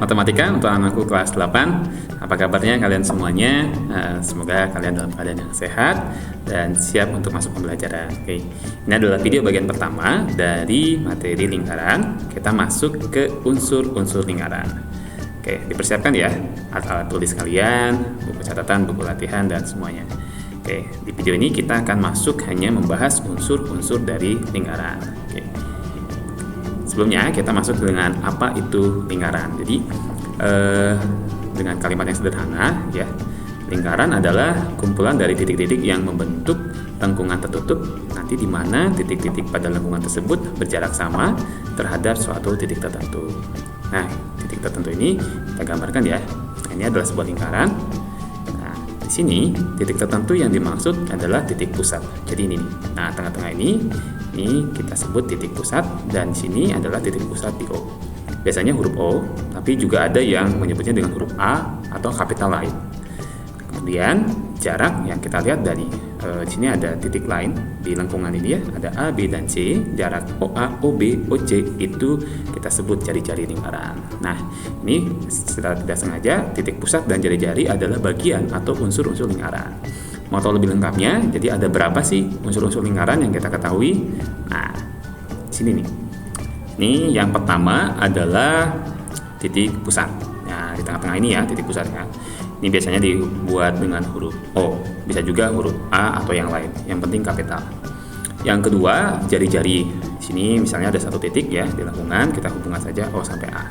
Matematika untuk anakku kelas 8. Apa kabarnya kalian semuanya? Semoga kalian dalam keadaan yang sehat dan siap untuk masuk pembelajaran. Oke. Ini adalah video bagian pertama dari materi lingkaran. Kita masuk ke unsur-unsur lingkaran. Oke, dipersiapkan ya alat-alat tulis kalian, buku catatan, buku latihan, dan semuanya. Oke, di video ini kita akan masuk hanya membahas unsur-unsur dari lingkaran. Oke. Sebelumnya kita masuk dengan apa itu lingkaran. Jadi dengan kalimat yang sederhana ya, lingkaran adalah kumpulan dari titik-titik yang membentuk lengkungan tertutup, nanti di mana titik-titik pada lengkungan tersebut berjarak sama terhadap suatu titik tertentu. Nah, titik tertentu ini kita gambarkan ya. Ini adalah sebuah lingkaran. Nah, di sini titik tertentu yang dimaksud adalah titik pusat. Jadi ini nih. Nah, tengah-tengah ini kita sebut titik pusat, dan di sini adalah titik pusat di O. Biasanya huruf O, tapi juga ada yang menyebutnya dengan huruf A atau kapital lain. Kemudian jarak yang kita lihat dari di sini ada titik lain di lengkungan ini ya, ada A, B, dan C. Jarak OA, OB, OC itu kita sebut jari-jari lingkaran. Nah, ini secara tidak sengaja titik pusat dan jari-jari adalah bagian atau unsur-unsur lingkaran. Mau tahu lebih lengkapnya, jadi ada berapa sih unsur-unsur lingkaran yang kita ketahui? Nah, sini nih. Ini yang pertama adalah titik pusat. Nah, di tengah-tengah ini ya, titik pusatnya. Ini biasanya dibuat dengan huruf O, bisa juga huruf A atau yang lain. Yang penting kapital. Yang kedua, jari-jari. Di sini misalnya ada satu titik ya di lengkungan, kita hubungkan saja O sampai A.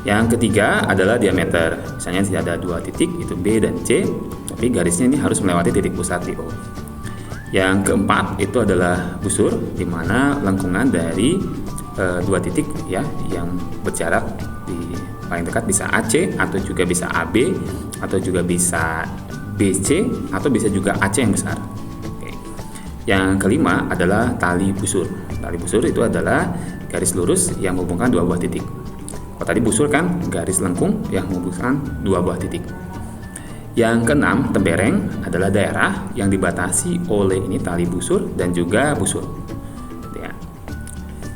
Yang ketiga adalah diameter. Misalnya tidak ada dua titik, itu B dan C, tapi garisnya ini harus melewati titik pusat di O. Yang keempat itu adalah busur, di mana lengkungan dari dua titik ya yang berjarak di paling dekat bisa AC atau juga bisa AB atau juga bisa BC atau bisa juga AC yang besar. Oke. Yang kelima adalah tali busur. Tali busur itu adalah garis lurus yang menghubungkan dua buah titik. Kalau tadi busur kan garis lengkung yang menghubungkan dua buah titik. Yang keenam, tembereng adalah daerah yang dibatasi oleh ini tali busur dan juga busur. Ya.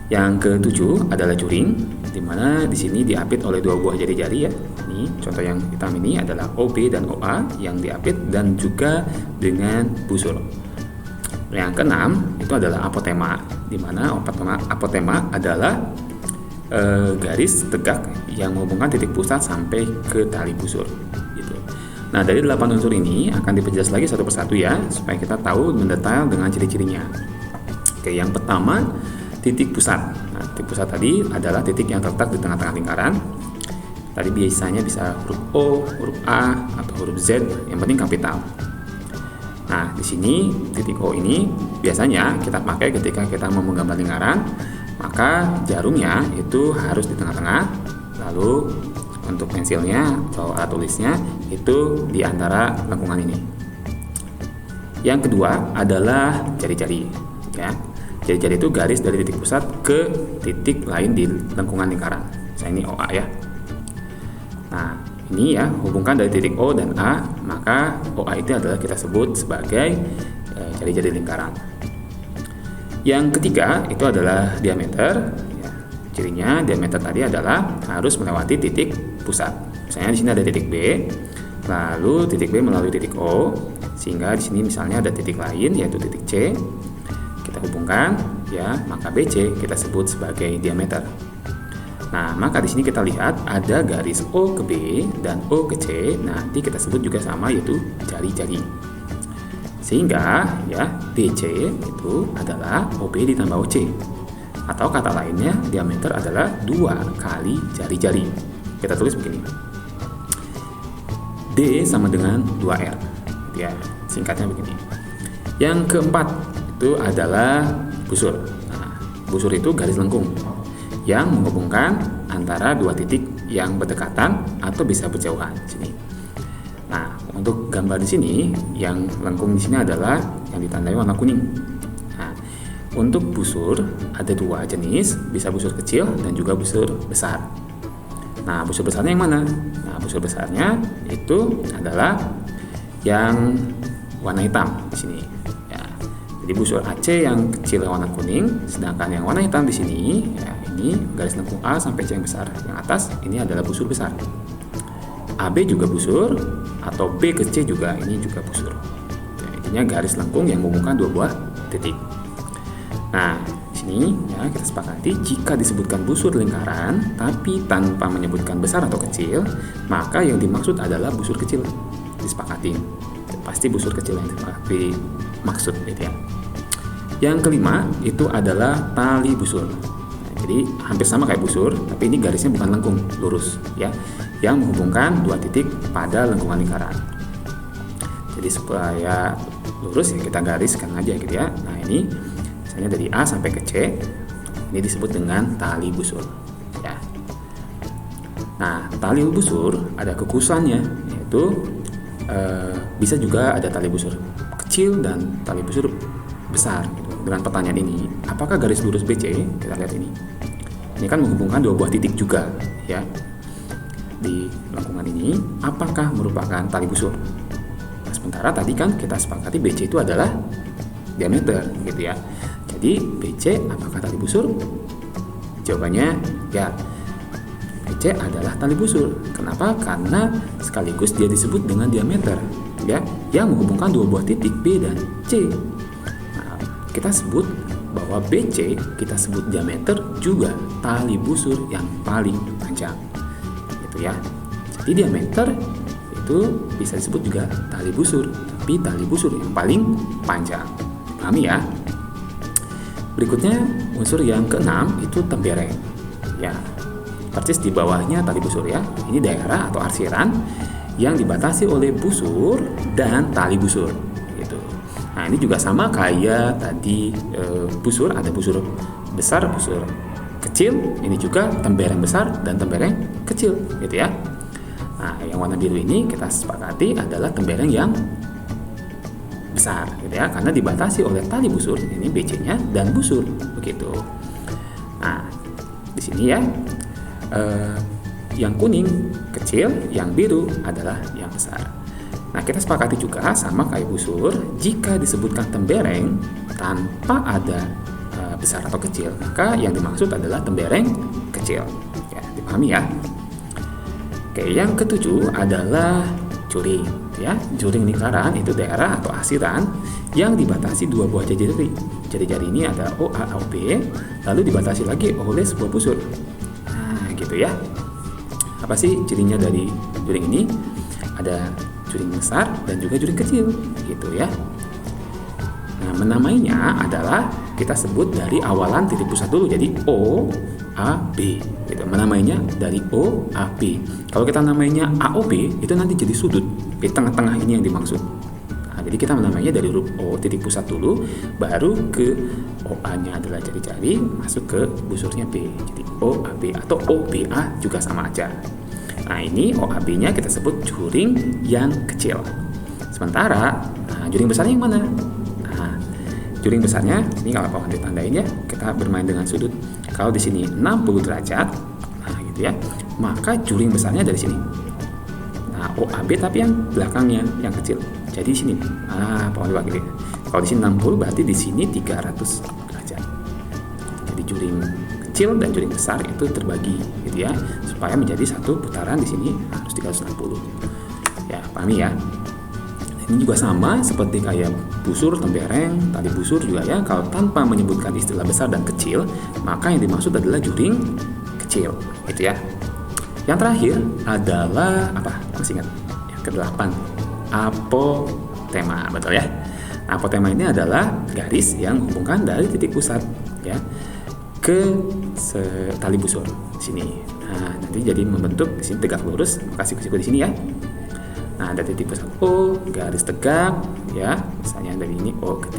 Yang ketujuh adalah curing, di mana di sini diapit oleh dua buah jari-jari ya. Ini contoh yang hitam ini adalah OB dan OA yang diapit dan juga dengan busur. Yang keenam itu adalah apotema, di mana apotema adalah garis tegak yang menghubungkan titik pusat sampai ke tali busur gitu. Nah, dari 8 unsur ini akan diperjelas lagi satu persatu ya, supaya kita tahu mendetail dengan ciri-cirinya. Oke, yang pertama titik pusat. Nah, titik pusat tadi adalah titik yang terletak di tengah-tengah lingkaran. Tadi biasanya bisa huruf O, huruf A, atau huruf Z, yang penting kapital. Nah, di sini titik O ini biasanya kita pakai ketika kita mau menggambar lingkaran. Maka jarumnya itu harus di tengah-tengah, lalu untuk pensilnya atau alat tulisnya itu di antara lengkungan ini. Yang kedua adalah jari-jari ya. Jari-jari itu garis dari titik pusat ke titik lain di lengkungan lingkaran. Misalnya ini OA ya. Nah, ini ya hubungkan dari titik O dan A, maka OA itu adalah kita sebut sebagai jari-jari lingkaran. Yang ketiga itu adalah diameter. Ya, cirinya diameter tadi adalah harus melewati titik pusat. Misalnya di sini ada titik B, lalu titik B melalui titik O, sehingga di sini misalnya ada titik lain yaitu titik C. Kita hubungkan, ya maka BC kita sebut sebagai diameter. Nah, maka di sini kita lihat ada garis O ke B dan O ke C. Nanti kita sebut juga sama yaitu jari-jari. Sehingga ya BC itu adalah OB ditambah OC. Atau kata lainnya diameter adalah 2 kali jari-jari. Kita tulis begini. D sama dengan 2R. Ya, singkatnya begini. Yang keempat itu adalah busur. Nah, busur itu garis lengkung yang menghubungkan antara dua titik yang berdekatan atau bisa berjauhan. Sini. Nah, untuk gambar di sini, yang lengkung di sini adalah yang ditandai warna kuning. Nah, untuk busur ada dua jenis, bisa busur kecil dan juga busur besar. Nah, busur besarnya yang mana? Nah, busur besarnya itu adalah yang warna hitam di sini. Ya, jadi busur AC yang kecil warna kuning, sedangkan yang warna hitam di sini, ya, Ini garis lengkung A sampai C yang besar. Yang atas ini adalah busur besar. AB juga busur, atau B ke C juga, ini juga busur. Ya, intinya garis lengkung yang menghubungkan dua buah titik. Nah, di sini ya kita sepakati jika disebutkan busur lingkaran tapi tanpa menyebutkan besar atau kecil, maka yang dimaksud adalah busur kecil. Disepakati. Pasti busur kecil yang dimaksud gitu ya. Yang kelima itu adalah tali busur. Nah, jadi hampir sama kayak busur, tapi ini garisnya bukan lengkung, lurus ya, yang menghubungkan dua titik pada lengkungan lingkaran. Jadi supaya lurus ya kita gariskan aja gitu ya. Nah, ini misalnya dari A sampai ke C, ini disebut dengan tali busur ya. Nah, tali busur ada kekhususannya, yaitu bisa juga ada tali busur kecil dan tali busur besar gitu. Dengan pertanyaan ini, apakah garis lurus BC, kita lihat ini kan menghubungkan dua buah titik juga ya di lengkungan ini, apakah merupakan tali busur? Nah, sementara tadi kan kita sepakati BC itu adalah diameter gitu ya. Jadi BC apakah tali busur? Jawabannya ya, BC adalah tali busur. Kenapa? Karena sekaligus dia disebut dengan diameter ya, yang menghubungkan dua buah titik B dan C. Nah, kita sebut bahwa BC kita sebut diameter juga tali busur yang paling panjang gitu ya. Jadi diameter itu bisa disebut juga tali busur, tapi tali busur yang paling panjang. Pahami ya? Berikutnya unsur yang keenam itu tembereng ya, persis di bawahnya tali busur ya. Ini daerah atau arsiran yang dibatasi oleh busur dan tali busur gitu. Nah, ini juga sama kayak tadi busur, ada busur besar, busur kecil. Ini juga tembereng besar dan tembereng kecil gitu ya. Nah, yang warna biru ini kita sepakati adalah tembereng yang besar gitu ya, karena dibatasi oleh tali busur, ini BC-nya dan busur begitu. Nah, di sini ya yang kuning kecil, yang biru adalah yang besar. Nah, kita sepakati juga sama kayak busur, jika disebutkan tembereng tanpa ada besar atau kecil, maka yang dimaksud adalah tembereng kecil ya, dipahami ya. Oke, yang ketujuh adalah juring ya. Juring lingkaran itu daerah atau arsiran yang dibatasi dua buah jari-jari. Jari-jari ini ada O, A, O, B, lalu dibatasi lagi oleh sebuah busur. Nah, gitu ya. Apa sih cirinya dari juring ini? Ada juring besar dan juga juring kecil gitu ya. Nah, menamainya adalah kita sebut dari awalan titik pusat dulu, jadi O, A, B gitu. Menamainya dari O, A, B. Kalau kita namainya A, O, B itu nanti jadi sudut di tengah-tengah, ini yang dimaksud. Nah, jadi kita menamainya dari huruf O titik pusat dulu, baru ke OA-nya adalah jari-jari, masuk ke busurnya B. Jadi O, A, B atau O, B, A juga sama aja. Nah, ini O, A, B-nya kita sebut juring yang kecil. Sementara juring besarnya yang mana? Nah, juring besarnya ini kalau Pak ditandain ya, kita bermain dengan sudut. Kalau di sini 60 derajat, nah gitu ya, maka juring besarnya dari sini. Nah, OAB tapi yang belakangnya yang kecil. Jadi di sini. Pokoknya begini. Kalau di sini 60 berarti di sini 300 derajat. Jadi juring kecil dan juring besar itu terbagi gitu ya, supaya menjadi satu putaran di sini harus 360. Ya, pahami ya? Ini juga sama seperti kayak busur, tembereng, tali busur juga ya. Kalau tanpa menyebutkan istilah besar dan kecil, maka yang dimaksud adalah juring kecil, gitu ya. Yang terakhir adalah apa? Masih ingat? Yang ke-8, apotema, betul ya. Apotema ini adalah garis yang menghubungkan dari titik pusat ya ke tali busur di sini. Nah, nanti jadi membentuk di sini tegak lurus, maka siku-siku di sini ya. Nah, ada titik pusat O, garis tegak ya, misalnya dari ini O ke D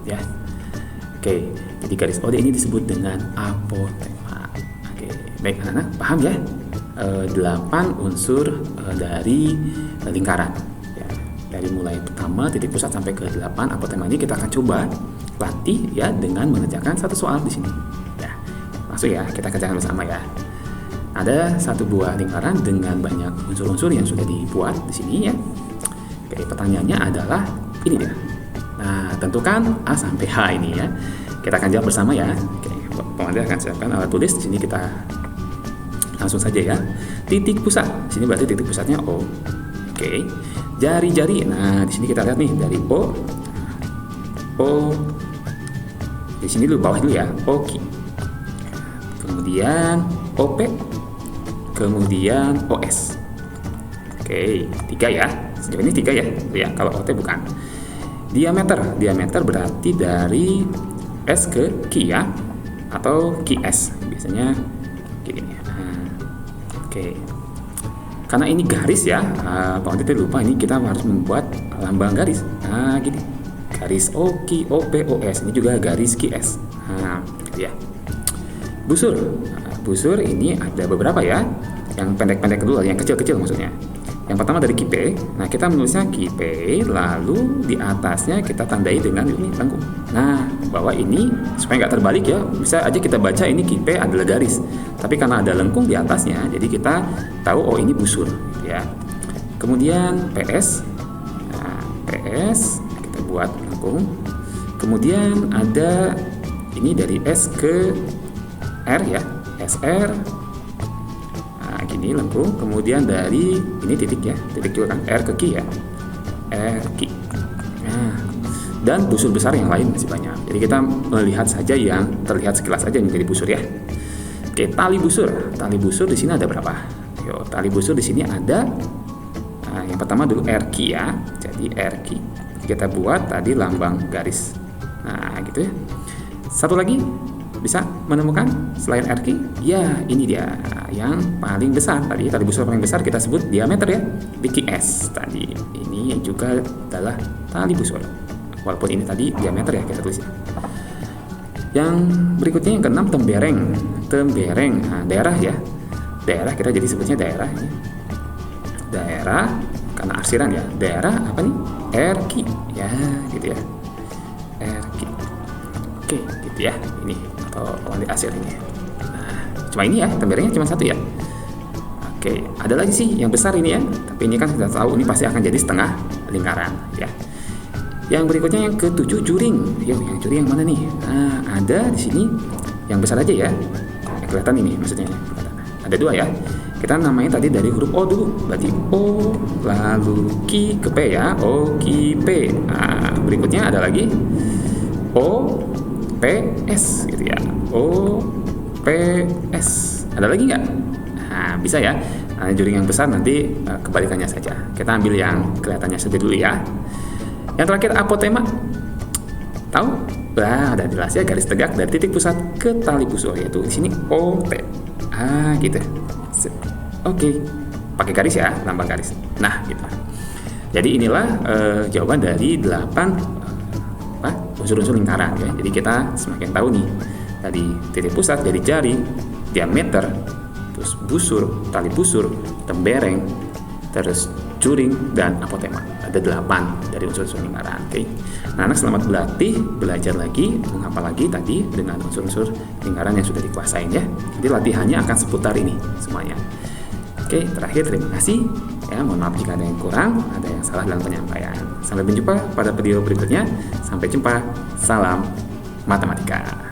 ya. Oke, jadi garis OD ini disebut dengan apotema. Oke, baik anak-anak, paham ya? 8 unsur dari lingkaran ya. Dari mulai pertama titik pusat sampai ke 8 apotema ini kita akan coba latih ya dengan mengerjakan satu soal di sini. Ya, masuk ya, kita kerjakan bersama ya. Ada satu buah lingkaran dengan banyak unsur-unsur yang sudah dibuat di sini ya. Oke, pertanyaannya adalah ini dia. Nah, tentukan A sampai H ini ya. Kita akan jawab bersama ya. Oke, Pengantin akan siapkan alat tulis. Di sini kita langsung saja ya. Titik pusat. Di sini berarti titik pusatnya O. Oke. Jari-jari. Nah, di sini kita lihat nih dari O. Di sini dulu bawah dulu ya. Oki. Kemudian OP. Kemudian OS. Oke, 3 ya. Sejauh ini 3 ya. Ya, kalau OT bukan. Diameter berarti dari S ke Q ya, atau QS biasanya gini. Oke, karena ini garis ya, Pak Andi lupa ini kita harus membuat lambang garis. Nah, gini, garis OQ, OP, OS. Ini juga garis QS. Nah, ya. Busur ini ada beberapa ya. Yang pendek-pendek dulu, yang kecil-kecil maksudnya. Yang pertama dari QP. Nah, kita menulisnya QP, lalu di atasnya kita tandai dengan ini lengkung. Nah, bahwa ini supaya nggak terbalik ya, bisa aja kita baca ini QP adalah garis. Tapi karena ada lengkung di atasnya, jadi kita tahu oh ini busur, gitu ya. Kemudian PS. Nah, PS kita buat lengkung. Kemudian ada ini dari S ke R ya, SR. Gini lengkung, kemudian dari ini titik ya, titik juga kan, R ke Q ya, R Q. Nah, dan busur besar yang lain masih banyak. Jadi kita melihat saja yang terlihat sekilas aja menjadi busur ya. Oke, tali busur di sini ada berapa? Yo, tali busur di sini ada. Yang pertama dulu R Q ya, jadi R Q. Kita buat tadi lambang garis. Nah, gitu ya. Satu lagi. Bisa menemukan selain RQ? Ya, ini dia yang paling besar tadi. Tali busur paling besar kita sebut diameter ya, BQS tadi. Ini juga adalah tali busur. Walaupun ini tadi diameter ya kita tulis ya. Yang berikutnya yang keenam tembereng. Nah, daerah ya. Daerah kita jadi sebutnya daerah ya. Daerah karena arsiran ya. Daerah apa nih? RQ ya, gitu ya. RQ. Oke, gitu ya. Ini atau di hasil ini. Nah, cuma ini ya, temberengnya cuma satu ya. Oke, ada lagi sih yang besar ini ya. Tapi ini kan sudah tahu ini pasti akan jadi setengah lingkaran ya. Yang berikutnya yang ke-7 juring. Yo, yang juring yang mana nih? Nah, ada di sini yang besar aja ya. Kelihatan ini maksudnya. Ada 2 ya. Kita namanya tadi dari huruf O dulu. Berarti O lalu Q ke P ya. O Q P. Nah, berikutnya ada lagi O PS gitu ya. O PS. Ada lagi nggak? Nah, bisa ya. Nah, juring yang besar nanti kebalikannya saja. Kita ambil yang kelihatannya saja dulu ya. Yang terakhir apotema. Tahu? Nah, ada jelas ya, garis tegak dari titik pusat ke tali busur, yaitu di sini OT. Gitu. Oke. Pakai garis ya, lambang garis. Nah, gitu. Jadi inilah jawaban dari 8 unsur-unsur lingkaran ya. Jadi kita semakin tahu nih tadi titik pusat dari jari, diameter, terus busur, tali busur, tembereng, terus juring dan apotema. Ada 8 dari unsur-unsur lingkaran. Oke. Nah, anak selamat belajar lagi, menghafal lagi tadi dengan unsur-unsur lingkaran yang sudah dikuasain ya. Jadi latihannya akan seputar ini semuanya. Oke, terakhir terima kasih. Ya, mohon maaf jika ada yang kurang, ada yang salah dalam penyampaian. Sampai berjumpa pada video berikutnya. Sampai jumpa. Salam matematika.